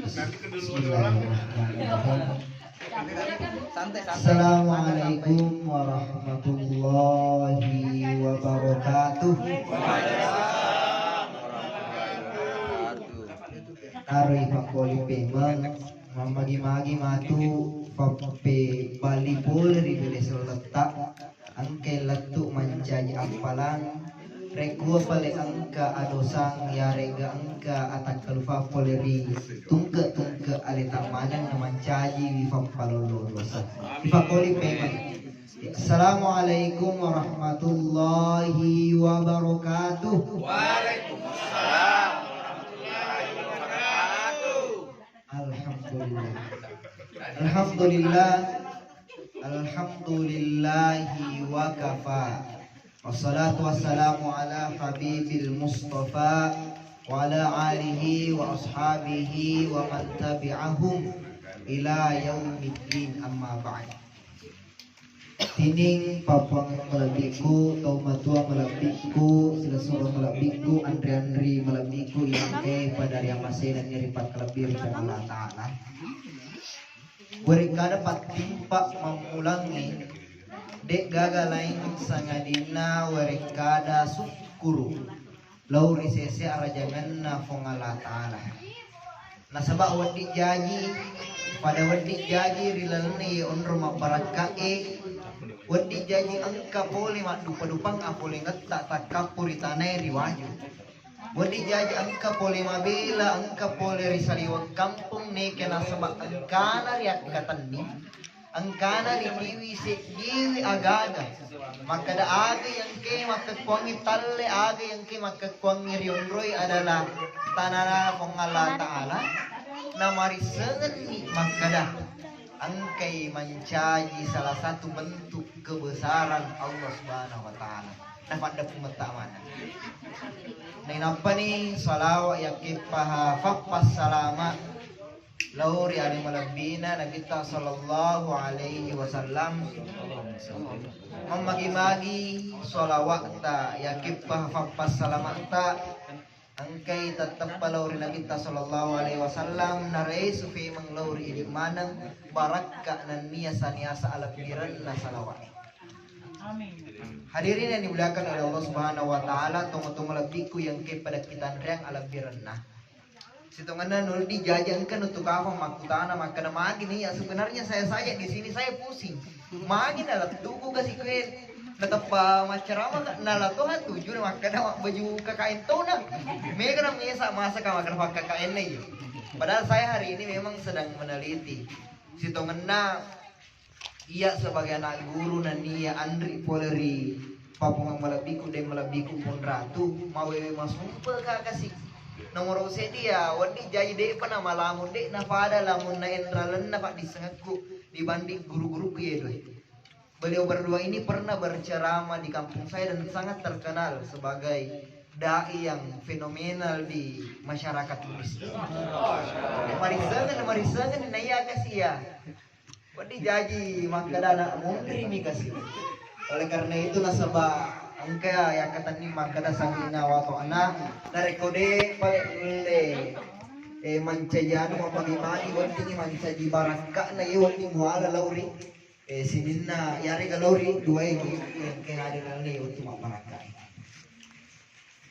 Bismillahirrahmanirrahim. Assalamualaikum warahmatullahi wabarakatuh. Aroy pakoli pemang mamagi-magi matu pape bali pol ribeles letak angke letuk mancaji ampalan rekua pale angka adosang ya rega angka atak kalufa poleri tungke aleta manan mancaji wifam palolo dosa pakoli pemang. Assalamualaikum warahmatullahi wabarakatuh. Waalaikumsalam. Alhamdulillahi wa kafa. Wassalatu wassalamu ala habibil mustafa wa ala alihi wa ashabihi wa man tabi'ahum ila yaumiddin, amma ba'd. Tining papang malabiku, tau matua malabiku, sila suruh malabiku, andri malabiku yang ke pada yang masih dan nyeripat kelebir dari Allah Ta'ala. Berikada patimpa memulangi dek gagalain sangadina werikada sukuru lauri sese arajangan na Allah Ta'ala. Nasabak wadi jaji pada wadi jaji rilalni onro mabarakae wadi jaji angka poli madupang apoli ngetak takapuri tanai riwaju wadi jaji angka poli mabela angka poli risaliwag kampung ni kena sebab angkana riak katani angkana riwiwi sejiwi agaga maka da aga yang ke makakwangi talle aga yang ke makakwangi rionroy adalah tanana kong Allah Ta'ala na marisengan ni makada angkai mencaji salah satu bentuk kebesaran Allah Subhanahu wa Ta'ala. Nah pada pemetaman nah apa nih salawat yang kipaha fapas salama lauri ali malabina Nabi ta sallallahu alaihi wasallam memagi-magi salawat ta yang kipaha fapas salama ta angkai tetap lauri Nabi ta sallallahu alaihi wasallam narai sufi manglauri ini manang barakka nan niasa ala piran na salawat. Amin. Hadirin yang dimuliakan oleh Allah Subhanahu wa Ta'ala, tunggu-tunggu lebiku yang ke pada kita reang ala birna. Situngana nul dijajankan untuk apa makutana maka magi nih ya sebenarnya saya di sini saya pusing. Magi dalam tubuh kasih kue tetap macerama nala Tuhan tujuh maka dah baju KKN tona. Mereka nak menyesal masa kau akan pakai KKN lagi. Padahal saya hari ini memang sedang meneliti. Situngana ia sebagai anak guru dan ia Andri Poleri papungan malabiku dan malabiku pun ratu mawewe masumpa kasih nomor usia dia wadi jadi dek pana malamun dek nafada lamun na endralen na pak disengku dibanding guru-guru kiye doi. Beliau berdua ini pernah berceramah di kampung saya dan sangat terkenal sebagai dai yang fenomenal di masyarakat miskin. Marisangan naya kasih ya. Wadi jaji maka dana mungkin ini kasih. Oleh karena itu nasabah angka ya kata ni maka dah sangina wato anak dari kode paling mancajanu mapagimani wadi ni mancaji baraka na iwati muala lauri sinina yari galori dua ini yang kehadiran ni untuk baraka.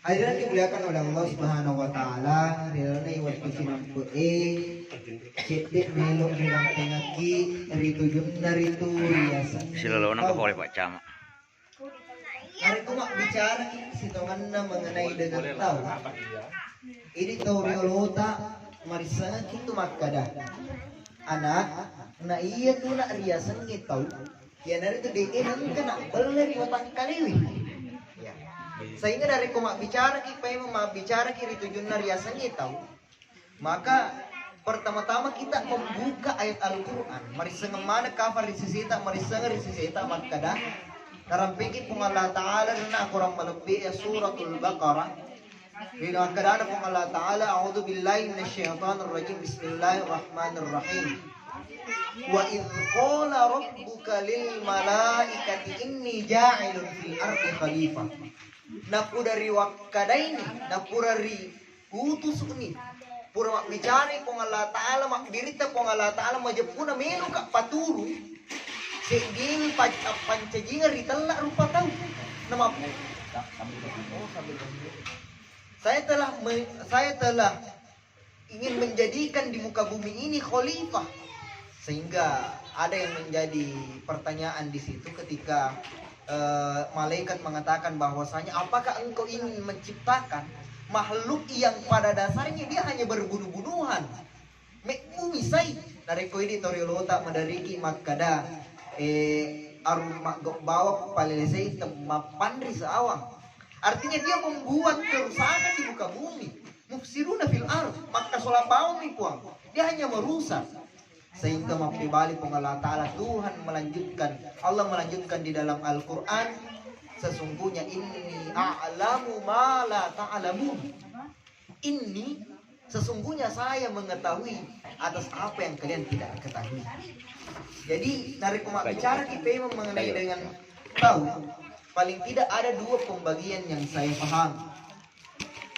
Hadirin dimuliakan oleh Allah Subhanahu wa Ta'ala, rilana iwat kusinampu cetek melok bilang tengaki ritu jumna ritu riasa. Silalawan ang kapoleh Pak Cama. Hari ko bicara sitongan na mengenai dengan tahu. Ini tahu riolota marisangan kita makada. Anak na iya tu nak riasan kita. Ya nari tu deke nang kena beleri otak kaliwi. Sehingga dari koma bicara kita bicara kiri tujuan riasan kita, maka pertama-tama kita membuka ayat Al-Quran. Mari sengemana kafar risisita, mari senger risisita maka dah. Karena pikir pun Allah Ta'ala dan kurang melebih suratul Baqarah. Bila kadang pun Allah Ta'ala a'udzu billahi minasyaitonir rajim bismillahirrahmanirrahim. Wa idz qala rabbuka lil malaikati inni ja'ilun fil ardi khalifah. Napu dari wakadaini, napu dari utus ini. pura mak bicara pong Allah Ta'ala, mak birita pong Allah Ta'ala, majapuna menu kak paturu. Segini pancajingan ritelak rupa tahu. Nama saya telah ingin menjadikan di muka bumi ini khalifah. Sehingga ada yang menjadi pertanyaan di situ ketika malaikat mengatakan bahwasanya apakah engkau ingin menciptakan makhluk yang pada dasarnya dia hanya berbunuh-bunuhan. Mekmu misai dari koidi toriolota madariki makada arum bawa palelesei temapandri seawang. Artinya dia membuat kerusakan di muka bumi. Mufsiruna fil ardh, maka solabawmi puang. Dia hanya merusak. Sehingga mapibali Allah Ta'ala Tuhan melanjutkan, Allah melanjutkan di dalam Al-Quran, sesungguhnya inni a'lamu ma la ta'lamun. Ini sesungguhnya saya mengetahui atas apa yang kalian tidak ketahui. Jadi dari bicara kita memang mengenai dengan tahu, paling tidak ada dua pembagian yang saya paham.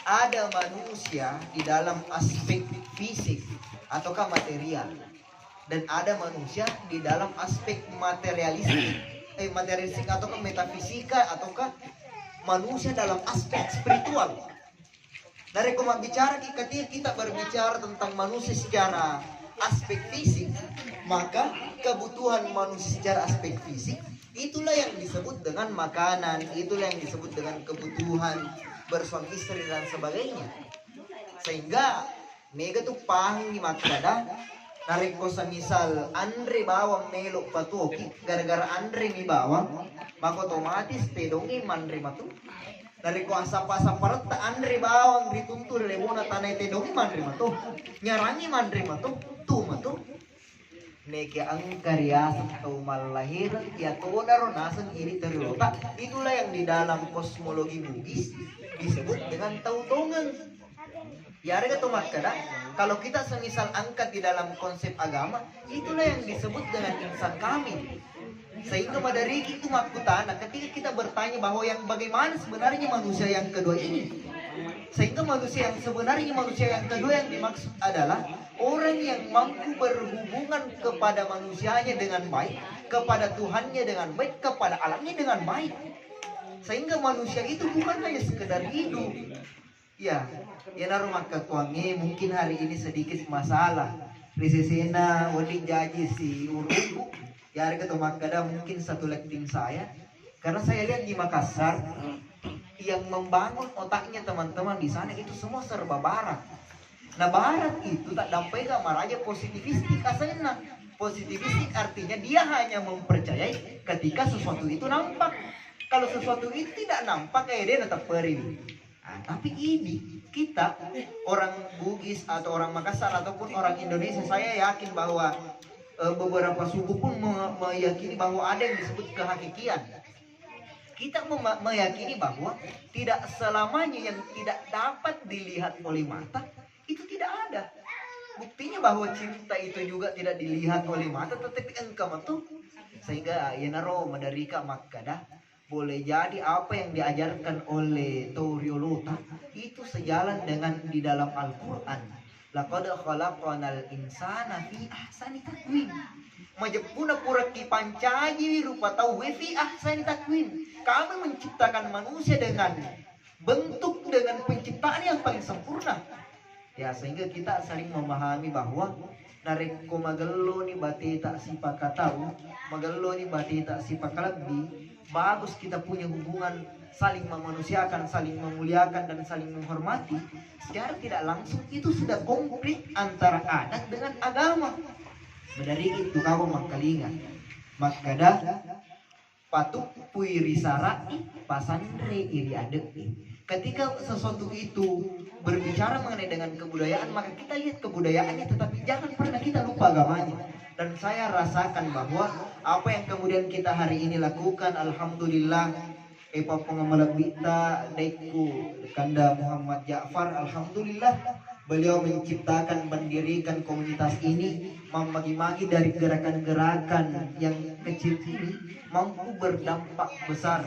Ada manusia di dalam aspek fisik ataukah material, dan ada manusia di dalam aspek materialistik ataukah metafisika ataukah manusia dalam aspek spiritual. Dari bicara ketika kita berbicara tentang manusia secara aspek fisik, maka kebutuhan manusia secara aspek fisik itulah yang disebut dengan makanan, itulah yang disebut dengan kebutuhan bersuami istri dan sebagainya. Sehingga mega tuh pahing di makada narik kosa misal Andre bawang melok patuoki gara-gara Andre mi bawang maka otomatis tedongi mandre matu dari kuasa pasang parata Andre bawang dituntur lemona tanah tedongi mandre matu nyarangi mandre matu tu matu neke angkarya atau malahir ya todaro nasan ini terlota. Itulah yang di dalam kosmologi Bugis disebut dengan tautongan. Ya ada tuh makada kalau kita semisal angkat di dalam konsep agama, itulah yang disebut dengan insan kamil. Sehingga madari itu makutana ketika kita bertanya bahwa yang bagaimana sebenarnya manusia yang kedua ini. Sehingga manusia yang sebenarnya manusia yang kedua yang dimaksud adalah orang yang mampu berhubungan kepada manusianya dengan baik, kepada Tuhannya dengan baik, kepada alamnya dengan baik. Sehingga manusia itu bukan hanya sekedar hidup. Ya naruh maka kuangi mungkin hari ini sedikit masalah. Risesena wadik jaji si uruku. Ya hari ketemu makada mungkin satu lekting saya. Karena saya lihat di Makassar yang membangun otaknya teman-teman di sana itu semua serba barat. Nah barat itu tak dampai gambar aja positivistik asana. Positivistik artinya dia hanya mempercayai ketika sesuatu itu nampak. Kalau sesuatu itu tidak nampak kayak dia tetap perih. Nah, tapi ini kita orang Bugis atau orang Makassar ataupun orang Indonesia, saya yakin bahwa beberapa suku pun meyakini bahwa ada yang disebut kehakikian. Kita meyakini bahwa tidak selamanya yang tidak dapat dilihat oleh mata itu tidak ada. Buktinya bahwa cinta itu juga tidak dilihat oleh mata, tetapi engkau itu. Sehingga yenaro madarika makada boleh jadi apa yang diajarkan oleh Toriolota itu sejalan dengan di dalam Al-Quran. Laqad khalaqnal insana fi ahsani taqwim. Majapuna pura ki pancaji rupa tahu fi ahsani taqwim. Kami menciptakan manusia dengan bentuk dengan penciptaan yang paling sempurna. Ya sehingga kita saling memahami bahwa narik ko magello ni batita sipakataw, magello ni batita sipakalabdi. Bagus kita punya hubungan saling memanusiakan, saling memuliakan dan saling menghormati. Secara tidak langsung itu sudah komplit antara adat dengan agama. Dari itu kamu makalingan makada patuk puiri sarai pasandre iri adeki. Ketika sesuatu itu berbicara mengenai dengan kebudayaan, maka kita lihat kebudayaannya, tetapi jangan pernah kita lupa agamanya. Dan saya rasakan bahwa apa yang kemudian kita hari ini lakukan, alhamdulillah, Epa pengamalabita Daiku Kanda Muhammad Ja'far, alhamdulillah, beliau menciptakan, mendirikan komunitas ini, membagi-bagi dari gerakan-gerakan yang kecil ini, mampu berdampak besar.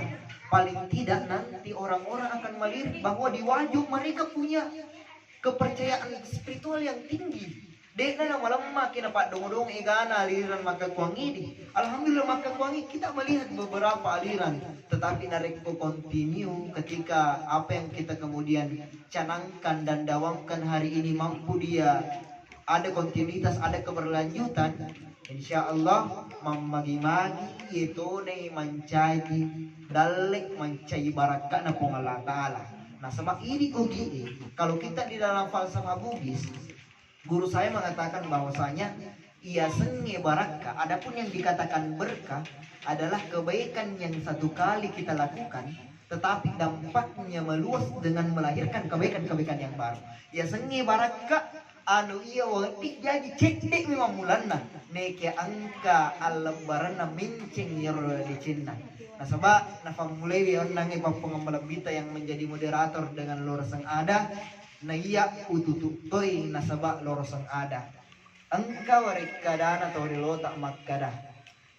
Paling tidak nanti orang-orang akan melihat bahwa di Wajuk mereka punya kepercayaan spiritual yang tinggi. Dek na malam makin pak dong egana aliran maka kuangidi. Alhamdulillah maka kuangi kita melihat beberapa aliran, tetapi narik continue ketika apa yang kita kemudian canangkan dan dawamkan hari ini mampu dia ada kontinuitas, ada keberlanjutan. Insya Allah mamagi-magi itu nih mencari dalek mencari barakat na pong Allah Ta'ala. Nah sama ini ugi kalau kita di dalam falsafah Bugis, guru saya mengatakan bahwasanya ia senge barakah. Adapun yang dikatakan berkah adalah kebaikan yang satu kali kita lakukan, tetapi dampaknya meluas dengan melahirkan kebaikan-kebaikan yang baru. Ya senge barakah anu iya wati jadi cekdek memang mulana neke angka al-lebaran mincing nyero di Cina. Nah sebab na famulai nangi pengamalabita yang menjadi moderator dengan lorasang ada na iya utututoi nasaba lorosang ada angka warikadana tori tak makada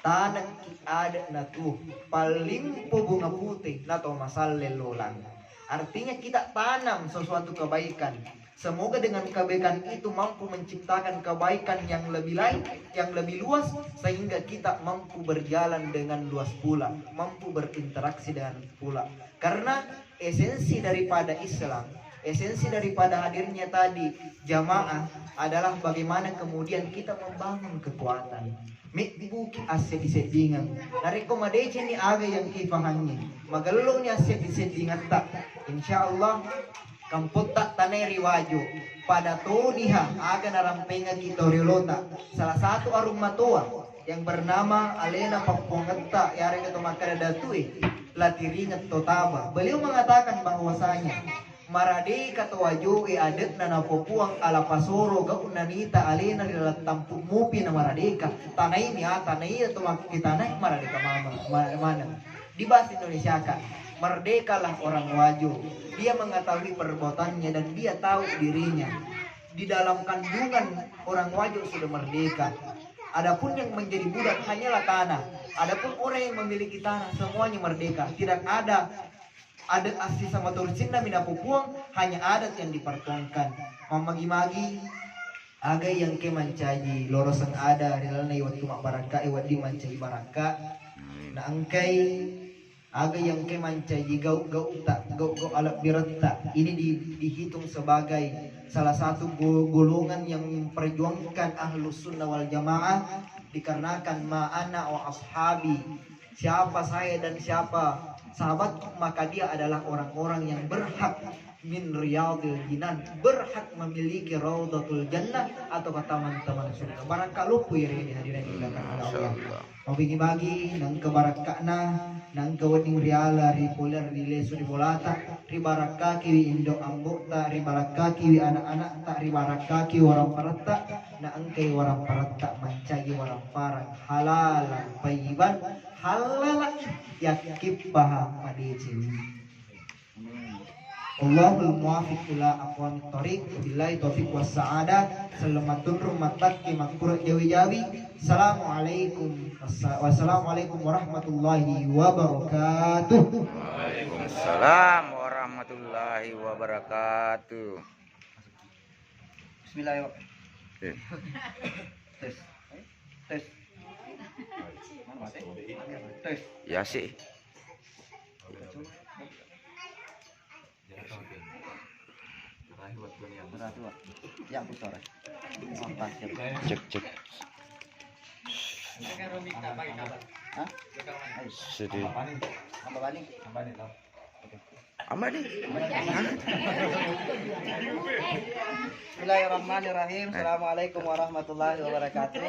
tanah ki ada na tu paling po bunga putih na to masal lelolang. Artinya kita tanam sesuatu kebaikan, semoga dengan kebaikan itu mampu menciptakan kebaikan yang lebih lain, yang lebih luas, sehingga kita mampu berjalan dengan luas pula, mampu berinteraksi dengan pula. Karena esensi daripada Islam, esensi daripada hadirnya tadi jamaah adalah bagaimana kemudian kita membangun kekuatan. Buki asyik disedingan. Dari komodasi ni aga yang kifahannya. Magalulong ni asyik disedingan tak. Insya Allah kamput tak tanay riwajo. Pada toniha aga narampenga kita rilota. Salah satu arum matua yang bernama Alena Papongeta yari keto makadadatui latiringat totaba. Beliau mengatakan bahwasanya marade katawajo adet na napopuang ala pasoro ga unanita alena rila tampu mupi na maradeka tanay niya tanay atau kita naik maradeka mana di bahasa Indonesia kan merdeka lah orang wajo, dia mengetahui perbuatannya dan dia tahu dirinya. Di dalam kandungan orang wajo sudah merdeka. Adapun yang menjadi budak hanyalah tanah. Adapun orang yang memiliki tanah semuanya merdeka. Tidak ada adat asli sama turcinna mina pupuang, hanya adat yang dipertuangkan. Mamagi-magi agay yang ke mancaji lorosang ada rilana iwat tumak baraka iwat di mancaji baraka na angkay agay yang ke mancaji gau alat birata. Ini dihitung sebagai salah satu golongan yang memperjuangkan ahlus sunnah wal jamaah, dikarenakan ma'ana wa ashabi, siapa saya dan siapa sahabat, maka dia adalah orang-orang yang berhak min riyadil jinan, berhak memiliki raudatul jannah atau taman-taman surga. Barangkali ini hadirin di belakang Allah. Mau bagi-bagi nang kebarakana nang kawening riala ri poler di lesu di bolata ri baraka kiwi indo ambota ri baraka kiwi anak-anak tak ri baraka kiwi warang paratta na angkai warang paratta mancagi warang parang halalan tayyiban halal yakib baha padicin. Allahul muwafiq ila aqwamit thoriq, billahi taufiq was sa'adah. Selamatun rumatak ki makruh jawi-jawi. Wassalamualaikum warahmatullahi wabarakatuh. Waalaikumsalam warahmatullahi wabarakatuh. Bismillahirrahmanirrahim. Tes. Tes. Ya sih. Ya aku sore. Cek. Hah? Sedih. Apa balik? Aman nih. Bismillahirrahmanirrahim. Assalamualaikum warahmatullahi wabarakatuh.